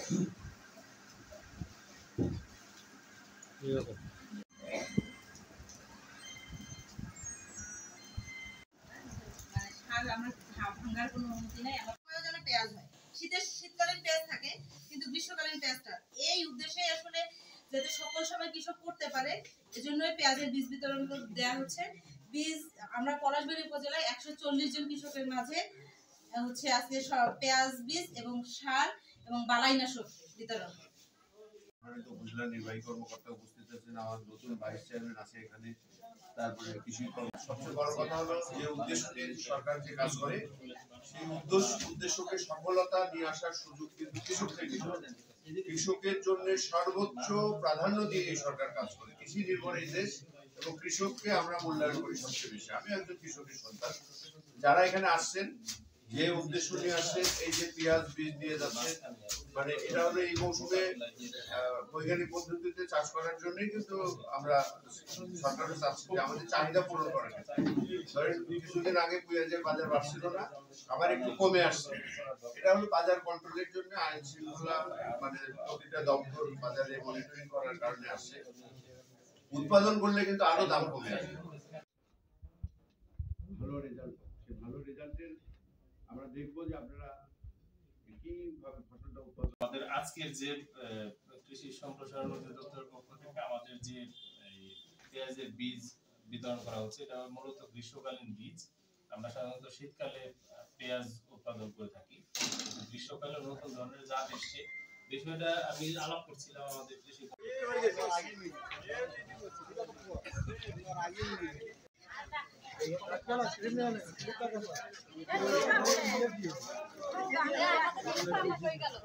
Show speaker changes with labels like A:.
A: ভাঙার কোনো অনুমতি নেই। আমার প্রয়োজনে পেঁয়াজ হয়, শীতকালীন পেঁয়াজ থাকে, কিন্তু গ্রীষ্মকালীন পেঁয়াজটা এই উদ্দেশ্যে আসলে যাতে সকল সময় কৃষক করতে পারে, এজন্যই পেঁয়াজের বীজ বিতরণ দেওয়া হচ্ছে। বীজ আমরা পলাশবাড়ী উপজেলায় 140 জন কৃষকের মাঝে হচ্ছে আজকে সব পেঁয়াজ বীজ এবং সার এবং বালাইনাশক বিতরণ।
B: উপজেলা নির্বাহী কর্মকর্তা উপস্থিত আছেন, আমার নতুন ভাইস চেয়ারম্যান আছে এখানে, তারপরে কৃষি সবচেয়ে বড় কথা হলো যে উদ্দেশ্য নিয়ে সরকার যে কাজ করে সেই উদ্দেশ্যকে সফলতা নিয়ে আসার সুযোগ কিন্তু কৃষকের জন্য সর্বোচ্চ প্রাধান্য দিয়ে এই সরকার কাজ করে। কৃষি নির্ভর এই দেশ এবং কৃষককে আমরা মূল্যায়ন করি সবচেয়ে বেশি। আমি একজন কৃষকের সন্তান। যারা এখানে আসছেন যে উদ্দেশ্য নিয়ে আসছেন, এই যে পেঁয়াজ বীজ দিয়ে যাচ্ছে, মানে এটা হলো এই মৌসুমে বৈজ্ঞানিক পদ্ধতিতে চাষ করার জন্যই কিন্তু আমরা সরকারের চাচ্ছি যে আমাদের চাহিদা পূরণ করা। ধরেন কিছুদিন আগে পেঁয়াজের বাজার বাড়ছিল না, আবার একটু কমে আসছে। এটা হলো বাজার কন্ট্রোলের জন্য, আইন শৃঙ্খলা মানে প্রতিটা দপ্তর বাজারে মনিটরিং করার কারণে আসছে। উৎপাদন করলে কিন্তু আরো দাম কমে আসে। ভালো রেজাল্টের আমরা দেখবো যে আপনারা কিভাবে ফসলটা উৎপাদন।
C: আমাদের আজকের যে কৃষি সম্প্রসারণ অধিদপ্তরের পক্ষ থেকে আমাদের যে পেঁয়াজের বীজ বিতরণ করা হচ্ছে, এটা মূলত গ্রীষ্মকালীন বীজ। আমরা সাধারণত শীতকালে পেঁয়াজ উৎপাদন করে থাকি, গ্রীষ্মকালে নতুন ধরনের জাত এসছে। বিষয়টা আমি আলাপ করছিলাম আমাদের কৃষি
D: হয়ে গেল।